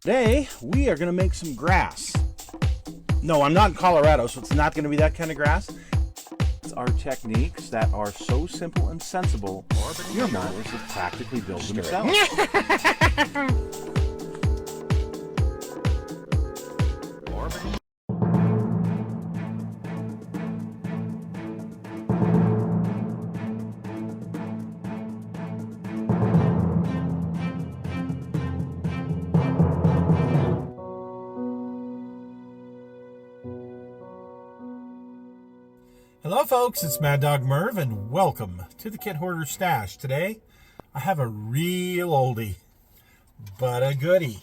Today, we are going to make some grass. No, I'm not in Colorado, so it's not going to be that kind of grass. It's our techniques that are so simple and sensible, your mowers will practically build themselves. Hello folks, it's Mad Dog Merv and welcome to the Kit Hoarder Stash. Today I have a real oldie, but a goodie,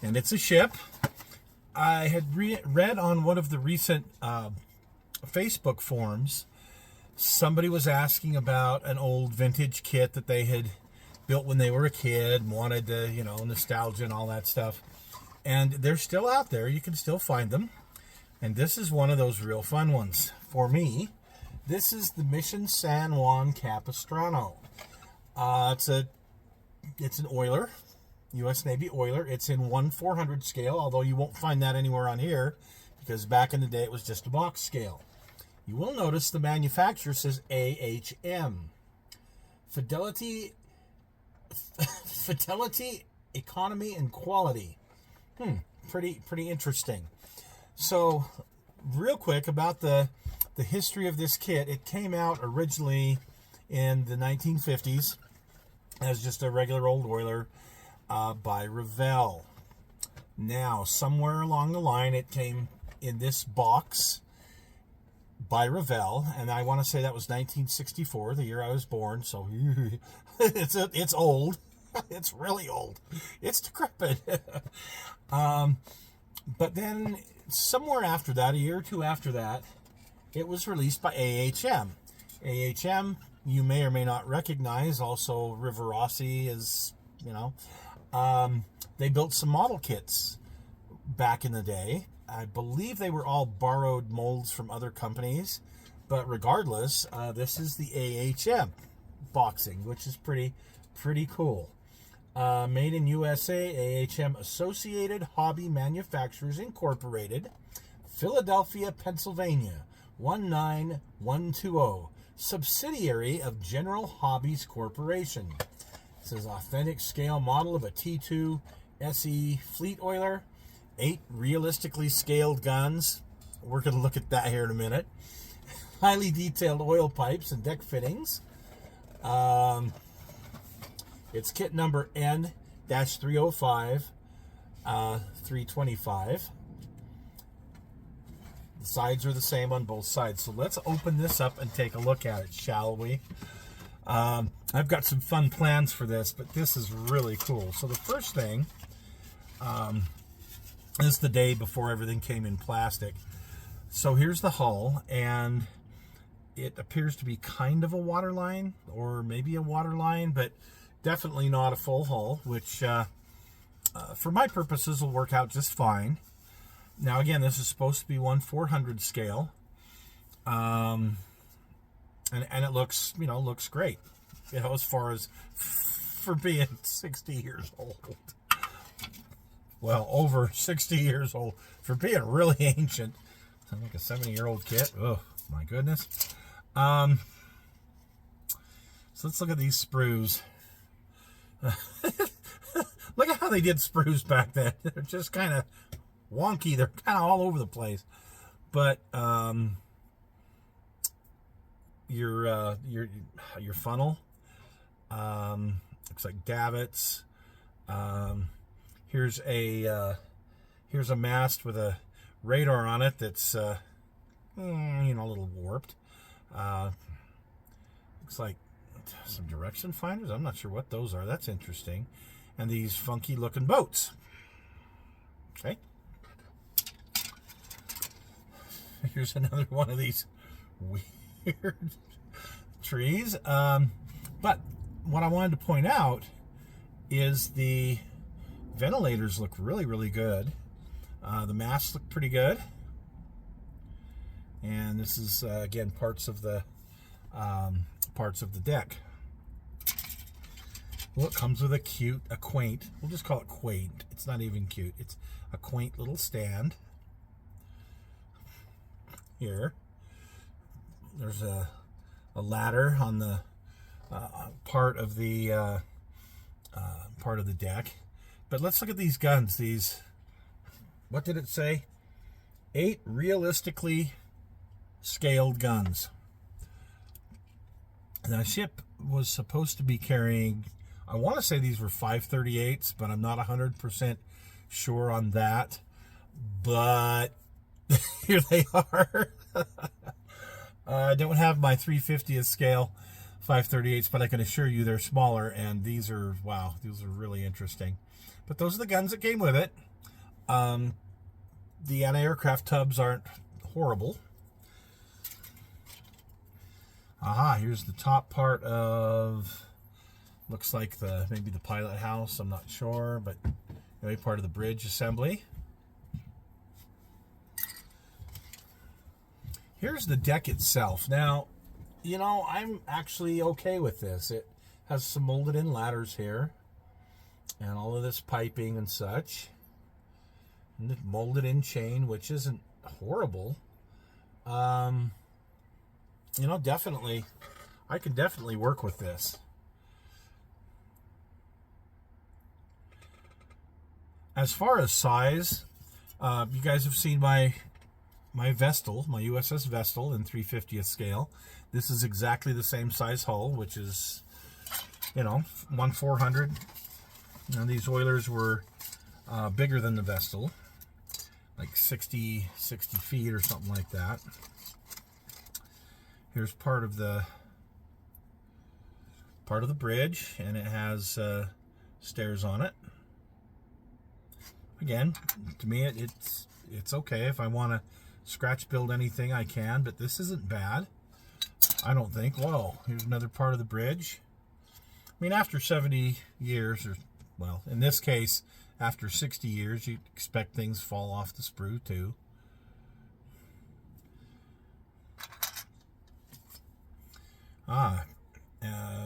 and it's a ship. I had read on one of the recent Facebook forums, somebody was asking about an old vintage kit that they had built when they were a kid and wanted to, nostalgia and all that stuff. And they're still out there, you can still find them. And this is one of those real fun ones. For me, this is the Mission San Juan Capistrano. It's an oiler, U.S. Navy oiler. It's in 1/400 scale, although you won't find that anywhere on here because back in the day it was just a box scale. You will notice the manufacturer says AHM. Fidelity, economy, and quality. Pretty interesting. So, real quick about the history of this kit. It came out originally in the 1950s as just a regular old oiler by Revell. Now, somewhere along the line, it came in this box by Revell, and I want to say that was 1964, the year I was born. So it's old. It's really old. It's decrepit. But then somewhere after that, a year or two after that, it was released by AHM. AHM, you may or may not recognize, also Rivarossi is, they built some model kits back in the day. I believe they were all borrowed molds from other companies, but regardless, this is the AHM boxing, which is pretty cool. Made in USA, AHM Associated Hobby Manufacturers Incorporated, Philadelphia, Pennsylvania, 19120, subsidiary of General Hobbies Corporation. This is authentic scale model of a T2 SE fleet oiler, 8 realistically scaled guns. We're going to look at that here in a minute. Highly detailed oil pipes and deck fittings. It's kit number N-305, 325. The sides are the same on both sides. So let's open this up and take a look at it, shall we? I've got some fun plans for this, but this is really cool. So the first thing is the day before everything came in plastic. So here's the hull, and it appears to be kind of a waterline, or maybe a waterline, but definitely not a full hull, which for my purposes will work out just fine. Now again, this is supposed to be 1/400 scale, and it looks looks great, as far as for being 60 years old. Well, over 60 years old for being really ancient. Sounds like a 70-year-old kit. Oh my goodness. So let's look at these sprues. Look at how they did sprues back then. They're just kind of wonky. They're kind of all over the place. But your funnel looks like davits. Here's a mast with a radar on it that's a little warped. Looks like some direction finders. I'm not sure what those are. That's interesting. And these funky looking boats. Okay. Here's another one of these weird trees. But what I wanted to point out is the ventilators look really good. The masts look pretty good. And this is again parts of the deck. Well, it comes with a quaint, we'll just call it quaint. It's not even cute. It's a quaint little stand. Here, there's a ladder on the part of the deck. But let's look at these guns. These, what did it say? 8 realistically scaled guns. The ship was supposed to be carrying, I want to say these were 538s, but I'm not 100% sure on that. But here they are. I don't have my 350th scale 538s, but I can assure you they're smaller, and these are, wow, these are really interesting. But those are the guns that came with it. The anti-aircraft tubs aren't horrible. Aha, here's the top part of, looks like maybe the pilot house, I'm not sure, but anyway, part of the bridge assembly. Here's the deck itself. Now, you know, I'm actually okay with this. It has some molded in ladders here, and all of this piping and such. And molded in chain, which isn't horrible. You know, definitely, I can definitely work with this. As far as size, you guys have seen my Vestal, my USS Vestal in 350th scale. This is exactly the same size hull, which is, you know, 1/400. Now these Oilers were bigger than the Vestal, like 60 feet or something like that. Here's part of the bridge, and it has stairs on it. Again, to me, it's okay. If I want to scratch build anything, I can, but this isn't bad, I don't think. Whoa, here's another part of the bridge. I mean, after 70 years, or, well, in this case, after 60 years, you expect things fall off the sprue too.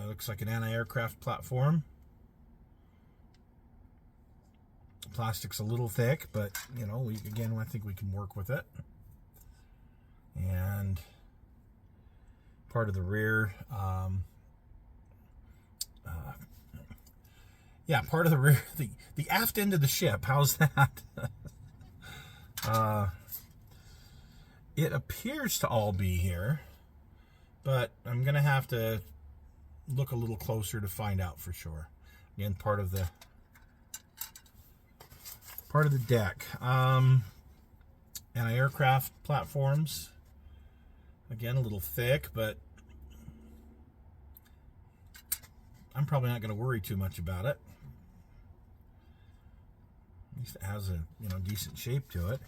Looks like an anti-aircraft platform. Plastic's a little thick, but, you know, I think we can work with it. And part of the rear, yeah, part of the rear, the aft end of the ship. How's that? It appears to all be here, but I'm gonna have to look a little closer to find out for sure. Again, part of the deck. Anti-aircraft platforms. Again, a little thick, but I'm probably not going to worry too much about it. At least it has a, you know, decent shape to it.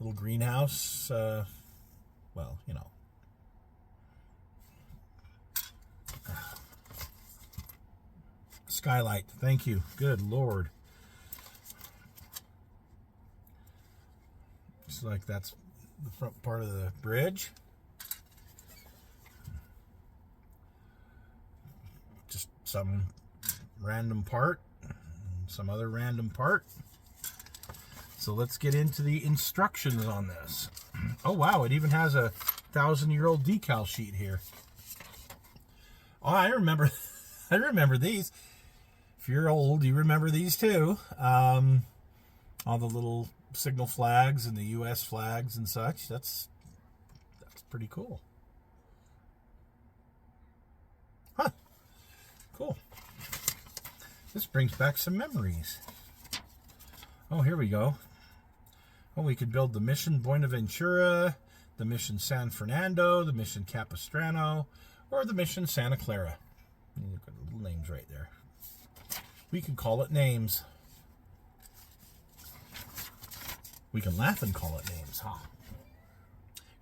Little greenhouse. Well, you know. Skylight. Thank you. Good Lord. Looks like that's the front part of the bridge. Just some random part, some other random part. So let's get into the instructions on this. Oh wow, it even has a 1,000-year-old decal sheet here. Oh, I remember these. If you're old, you remember these too. All the little signal flags and the U.S. flags and such. That's pretty cool. Huh. Cool. This brings back some memories. Oh, here we go. Oh, we could build the Mission Buenaventura, the Mission San Fernando, the Mission Capistrano, or the Mission Santa Clara. Look at the little names right there. We can call it names. We can laugh and call it names, huh?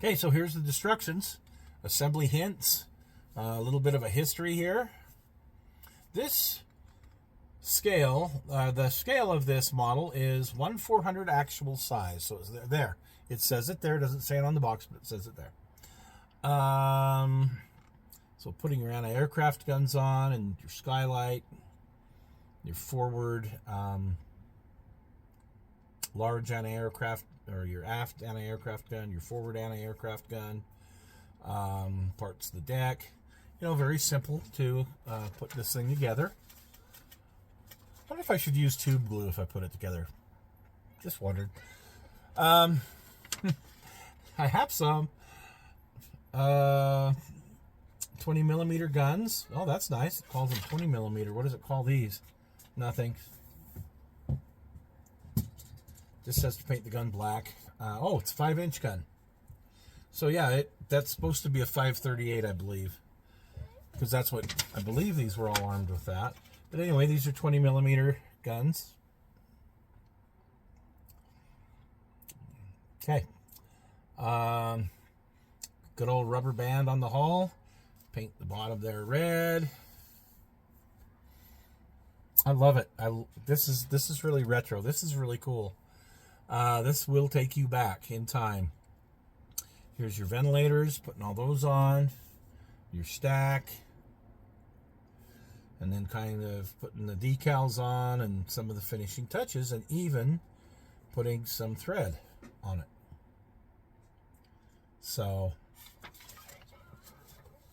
Okay, so here's the instructions. Assembly hints. A little bit of a history here. This scale, the scale of this model is 1/400 actual size. So it's there. It says it there. It doesn't say it on the box, but it says it there. As So putting your anti-aircraft guns on and your skylight, your forward large anti-aircraft, or your aft anti-aircraft gun, your forward anti-aircraft gun, parts of the deck. You know, very simple to put this thing together. I wonder if I should use tube glue if I put it together. Just wondered. I have some 20 millimeter guns. Oh, that's nice. It calls them 20 millimeter. What does it call these? Nothing. Just says to paint the gun black. Oh, it's a 5-inch gun. So yeah, that's supposed to be a 538, I believe, because that's what I believe these were all armed with that. But anyway, these are 20 millimeter guns. Okay. Good old rubber band on the hull. Paint the bottom there red. I love it. This is really retro. This is really cool. This will take you back in time. Here's your ventilators, putting all those on, your stack, and then kind of putting the decals on and some of the finishing touches, and even putting some thread on it. So,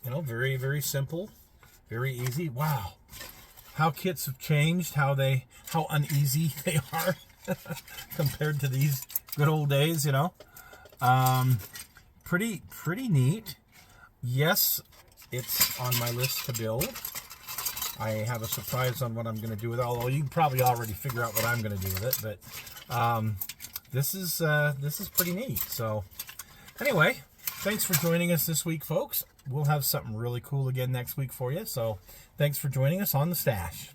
you know, very, very simple, very easy. Wow, how kits have changed, how uneasy they are compared to these good old days, you know. Pretty neat. Yes, it's on my list to build. I have a surprise on what I'm going to do with it, although you can probably already figure out what I'm going to do with it. But this is pretty neat. So anyway, thanks for joining us this week, folks. We'll have something really cool again next week for you. So thanks for joining us on The Stash.